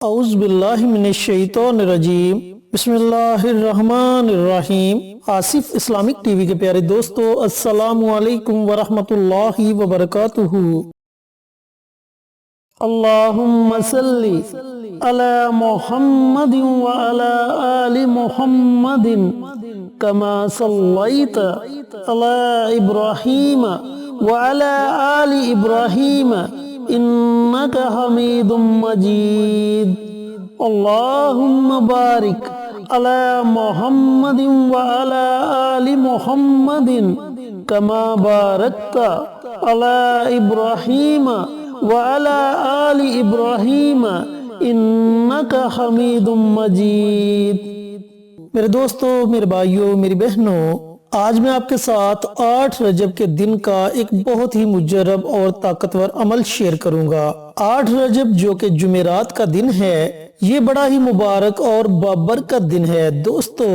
اعوذ باللہ من الشیطان الرجیم بسم اللہ الرحمن الرحیم۔ آصف اسلامک ٹی وی کے پیارے دوستو، السلام علیکم ورحمۃ اللہ وبرکاتہ۔ اللہم صلی علی محمد وعلی آل محمد کما صلیت علی ابراہیم وعلی آل ابراہیم انک حمید مجید۔ اللہم بارک علی محمد وعلی آل محمد کما بارکت علی ابراہیم وعلی آل ابراہیم انک حمید مجید۔ میرے دوستو، میرے بھائیوں، میری بہنوں، آج میں آپ کے ساتھ 8 رجب کے دن کا ایک بہت ہی مجرب اور طاقتور عمل شیئر کروں گا۔ 8 رجب جو کہ جمعرات کا دن ہے، یہ بڑا ہی مبارک اور بابرکت دن ہے۔ دوستو،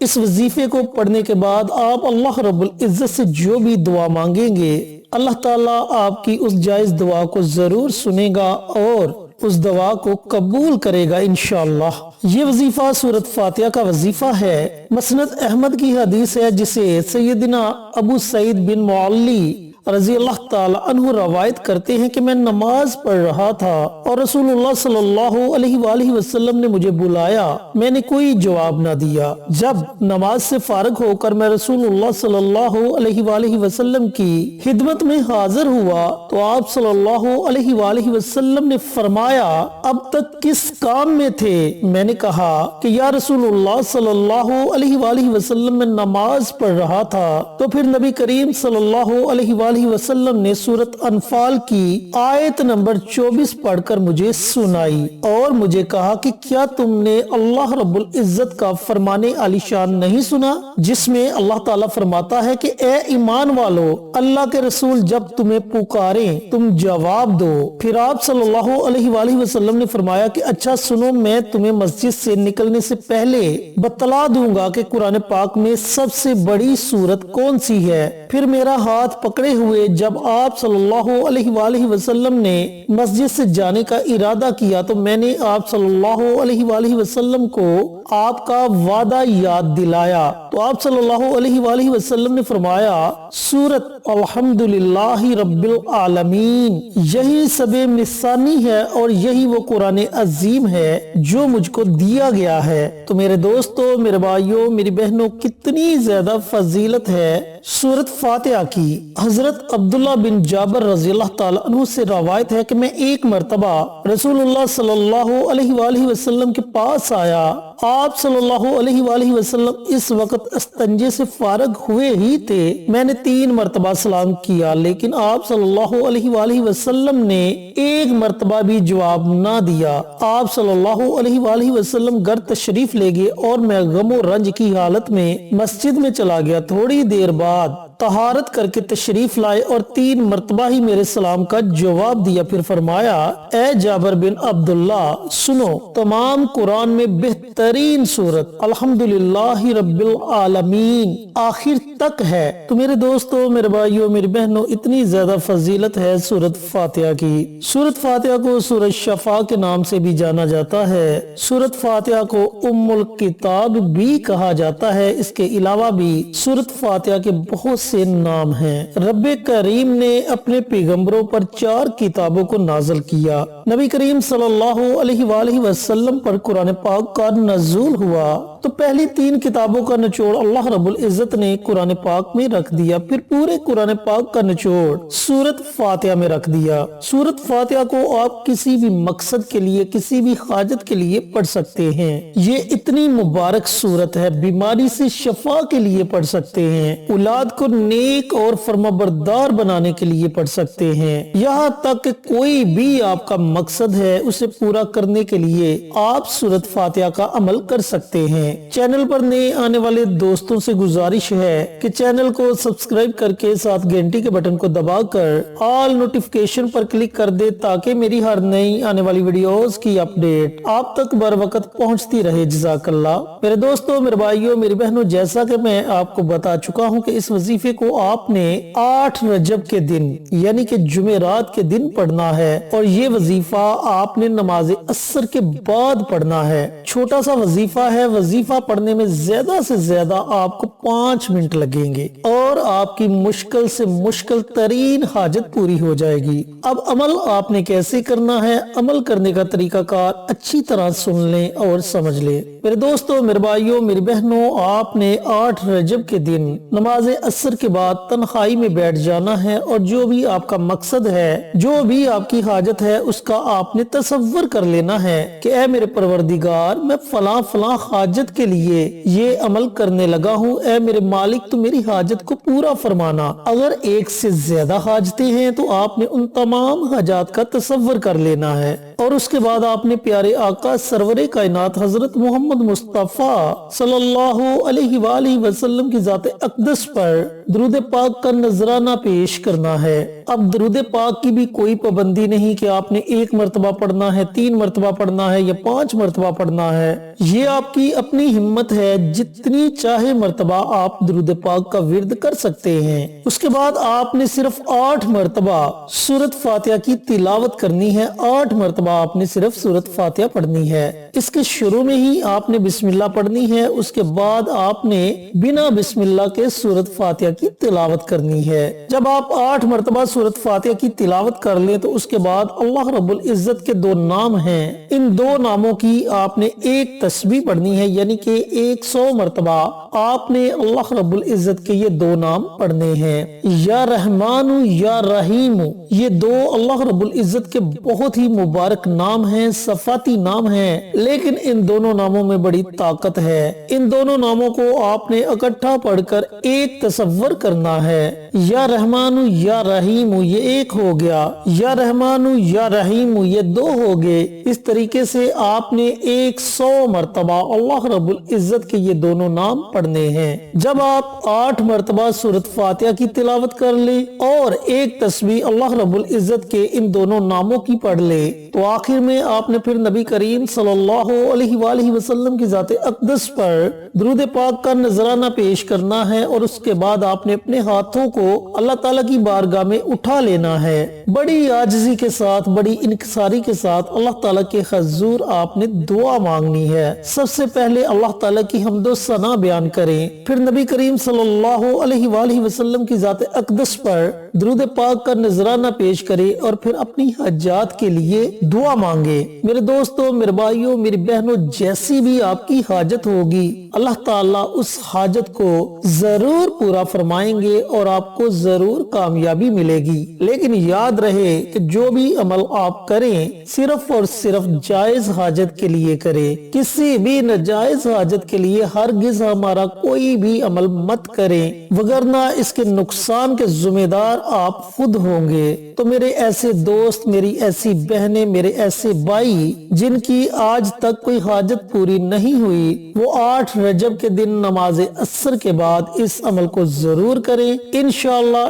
اس وظیفے کو پڑھنے کے بعد آپ اللہ رب العزت سے جو بھی دعا مانگیں گے، اللہ تعالیٰ آپ کی اس جائز دعا کو ضرور سنے گا اور اس دعا کو قبول کرے گا انشاءاللہ۔ یہ وظیفہ سورۃ فاتحہ کا وظیفہ ہے۔ مسند احمد کی حدیث ہے، جسے سیدنا ابو سعید بن معلی رضی اللہ تعالی عنہ روایت کرتے ہیں کہ میں نماز پڑھ رہا تھا اور رسول اللہ صلی اللہ علیہ وآلہ وسلم نے مجھے بلایا، میں نے کوئی جواب نہ دیا۔ جب نماز سے فارغ ہو کر میں رسول اللہ صلی اللہ علیہ وآلہ وسلم کی خدمت میں حاضر ہوا تو آپ صلی اللہ علیہ وآلہ وسلم نے فرمایا، اب تک کس کام میں تھے؟ میں نے کہا کہ یا رسول اللہ صلی اللہ علیہ وآلہ وسلم میں نماز پڑھ رہا تھا۔ تو پھر نبی کریم صلی اللہ علیہ وآلہ وسلم نے سورۃ انفال کی آیت نمبر 24 پڑھ کر مجھے سنائی اور مجھے کہا کہ کیا تم نے اللہ رب العزت کا فرمان عالی شان نہیں سنا، جس میں اللہ تعالیٰ فرماتا ہے کہ اے ایمان والو، اللہ کے رسول جب تمہیں پکاریں تم جواب دو۔ پھر آپ صلی اللہ علیہ وآلہ وسلم نے فرمایا کہ اچھا سنو، میں تمہیں مسجد سے نکلنے سے پہلے بتلا دوں گا کہ قرآن پاک میں سب سے بڑی سورت کون سی ہے۔ پھر میرا ہاتھ پکڑے ہوئے جب آپ صلی اللہ علیہ وآلہ وسلم نے مسجد سے جانے کا ارادہ کیا تو میں نے آپ صلی اللہ علیہ وآلہ وسلم کو آپ کا وعدہ یاد دلایا تو آپ صلی اللہ علیہ وآلہ وسلم نے فرمایا، سورت الحمدللہ رب العالمین، یہی سب مثانی ہے اور یہی وہ قرآن عظیم ہے جو مجھ کو دیا گیا ہے۔ تو میرے دوستو، میرے بھائیوں، میری بہنوں، کتنی زیادہ فضیلت ہے سورۃ فاتحہ کی۔ حضرت عبداللہ بن جابر رضی اللہ تعالیٰ عنہ سے روایت ہے کہ میں ایک مرتبہ رسول اللہ صلی اللہ علیہ وآلہ وسلم کے پاس آیا۔ آپ صلی اللہ علیہ وآلہ وسلم اس وقت استنجے سے فارغ ہوئے ہی تھے۔ میں نے 3 مرتبہ سلام کیا، لیکن آپ صلی اللہ علیہ وآلہ وسلم نے ایک مرتبہ بھی جواب نہ دیا۔ آپ صلی اللہ علیہ وآلہ وسلم گھر تشریف لے گئے اور میں غم و رنج کی حالت میں مسجد میں چلا گیا۔ تھوڑی دیر بعد طہارت کر کے تشریف لائے اور 3 مرتبہ ہی میرے سلام کا جواب دیا۔ پھر فرمایا، اے جابر بن عبداللہ، سنو، تمام قرآن میں بہترین سورت الحمدللہ رب العالمین آخر تک ہے۔ تو میرے دوستو، میرے بھائیوں، میری بہنوں، اتنی زیادہ فضیلت ہے سورۃ فاتحہ کی۔ سورۃ فاتحہ کو سورۃ شفا کے نام سے بھی جانا جاتا ہے۔ سورۃ فاتحہ کو ام الکتاب بھی کہا جاتا ہے۔ اس کے علاوہ بھی سورۃ فاتحہ کے بہت سے نام ہیں۔ رب کریم نے اپنے پیغمبروں پر 4 کتابوں کو نازل کیا۔ نبی کریم صلی اللہ علیہ وآلہ وسلم پر قرآن پاک کا نزول ہوا تو پہلی 3 کتابوں کا نچوڑ اللہ رب العزت نے قرآن پاک میں رکھ دیا، پھر پورے قرآن پاک کا نچوڑ سورۃ فاتحہ میں رکھ دیا۔ سورۃ فاتحہ کو آپ کسی بھی مقصد کے لیے، کسی بھی حاجت کے لیے پڑھ سکتے ہیں۔ یہ اتنی مبارک سورت ہے، بیماری سے شفا کے لیے پڑھ سکتے ہیں، اولاد کو نیک اور فرمانبردار بنانے کے لیے پڑھ سکتے ہیں، یہاں تک کہ کوئی بھی آپ کا مقصد ہے اسے پورا کرنے کے لیے آپ سورۃ فاتحہ کا عمل کر سکتے ہیں۔ हैं। चैनल पर नए आने वाले दोस्तों से गुजारिश है कि चैनल को सब्सक्राइब करके साथ घंटी के बटन को दबाकर ऑल नोटिफिकेशन पर क्लिक कर दे ताकि मेरी हर नई आने वाली वीडियोस की अपडेट आप तक बर वक्त पहुंचती रहे। जज़ाकल्लाह। मेरे दोस्तों, मेरे भाइयों, मेरी बहनों, जैसा कि मैं आपको बता चुका हूं कि इस वजीफे को आपने 8 रजब के दिन यानी कि जुमेरात के दिन पढ़ना है और ये वजीफा आपने नमाज असर के बाद पढ़ना है। छोटा सा वजीफा है। वजीफा पढ़ने में ज्यादा से ज्यादा आपको 5 मिनट लगेंगे और आपकी मुश्किल से मुश्किल तरीन हाजत पूरी हो जाएगी। अब अमल आपने कैसे करना है, अमल करने का तरीकाकार अच्छी तरह सुन लें और समझ लें। मेरे दोस्तों, मेरे भाइयों, मेरी बहनों, आपने 8 रजब के दिन नमाज असर के बाद तन्हाई में बैठ जाना है और जो भी आपका मकसद है, जो भी आपकी हाजत है, उसका आपने तसव्वुर कर लेना है कि ऐ मेरे परवरदिगार, मैं फला फला हाजत के लिए ये अमल करने लगा हूँ। ऐ मेरे मालिक, तो मेरी हाजत को पूरा फरमाना। अगर एक से ज्यादा हाजतें हैं तो आपने उन तमाम हाजात का तसव्वुर कर लेना है और उसके बाद आपने प्यारे आका सरवरे कायनात हजरत मोहम्मद मुस्तफा सल्लल्लाहु अलैहि वसल्लम की जाते अक़दस पर दुरूद पाक का नजराना पेश करना है। अब दुरूद पाक की भी कोई पाबंदी नहीं कि आपने 1 मरतबा पढ़ना है, 3 मरतबा पढ़ना है या 5 मरतबा पढ़ना है। ये आपकी अपनी हिम्मत है, जितनी चाहे मरतबा आप दुरूद पाक का विर्द कर सकते हैं। उसके बाद आपने सिर्फ 8 मरतबा सूरत फातिहा की तिलावत करनी है। 8 मरतबा आपने सिर्फ सूरत फातिहा पढ़नी है। इसके शुरू में ही आपने बिस्मिल्लाह पढ़नी है। उसके बाद आपने बिना बिस्मिल्लाह के सूरत फातिहा की तिलावत करनी है। जब आप 8 मरतबा सूरत फातिहा की तिलावत कर लें तो उसके बाद अल्लाह रब्बुल इज्जत के 2 नाम हैं। इन 2 नामों की आपने एक तस्बीह पढ़नी है, यानी कि 100 मरतबा आपने अल्लाह रब्बुल इज्जत के ये 2 नाम पढ़ने हैं। या रहमानु या रहीमु, ये 2 अल्लाह रब्बुल इज्जत के बहुत ही मुबारक नाम हैं, सफाती नाम हैं, लेकिन इन दोनों नामों में बड़ी ताकत है। इन दोनों नामों को आपने इकट्ठा पढ़कर एक तसव्वुर करना है। या रहमानु या रहीमु ये 1 हो गया, या रहमानु या रहीमु ये 2 हो गए। इस तरीके से आपने 100 मरतबा अल्लाह रब्बुल इज्जत के ये दोनों नाम पढ़ने हैं। जब आप 8 मरतबा सूरत फातिहा की तिलावत कर ले और एक तस्बीह अल्लाह रब्बुल इज्जत के इन दोनों नामों की पढ़ ले तो आखिर में आपने फिर नबी करीम सल्लल्लाहु अलैहि वसल्लम की जाते अक़दस पर दुरूद पाक का नजराना पेश करना है और उसके बाद आपने अपने हाथों को अल्लाह ताला की बारगाह में उठा लेना है। बड़ी आजिज़ी के साथ, बड़ी इनकिसारी के साथ अल्लाह ताला के हुज़ूर आपने दुआ मांगनी है। सबसे पहले अल्लाह ताला की हम्दो सना बयान करें, फिर नबी करीम सल्लल्लाहु अलैहि वसल्लम की जाते अक़दस पर दुरूद पाक का नजराना पेश करे और फिर अपनी हजात के लिए दुआ मांगे। मेरे दोस्तों, मेरे भाइयों, मेरी बहनों, जैसी भी आपकी हाजत होगी अल्लाह ताला उस हाजत को जरूर पूरा फरमाएंगे और आपको जरूर कामयाबी मिलेगी। लेकिन याद रहे कि जो भी अमल आप करें सिर्फ और सिर्फ जायज हाजत के लिए करें। किसी भी नाजायज हाजत के लिए हरगिज हमारा कोई भी अमल मत करें, वगरना इसके नुकसान के जिम्मेदार आप खुद होंगे। तो मेरे ऐसे दोस्त, मेरी ऐसी बहनें, मेरे ऐसे भाई जिनकी आज तक कोई हाजत पूरी नहीं हुई, वो 8 रजब के दिन नमाज असर के बाद इस अमल को जरूर करें। इंशाअल्लाह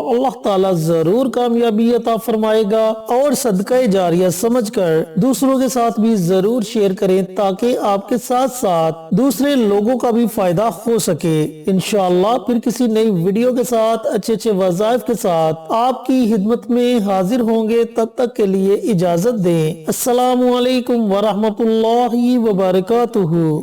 अल्लाह ताला जरूर कामयाबी अता फरमाएगा और सदका जारिया समझकर दूसरों के साथ भी जरूर शेयर करें ताकि आपके साथ साथ दूसरे लोगों का भी फायदा हो सके। इंशाअल्लाह फिर किसी नई वीडियो के साथ अच्छे वज़ाइफ के साथ आपकी खिदमत में हाजिर होंगे। तब तक के लिए इजाजत दें। अस्सलामु अलैकुम व रहमतुल्लाहि व बरकातुहू।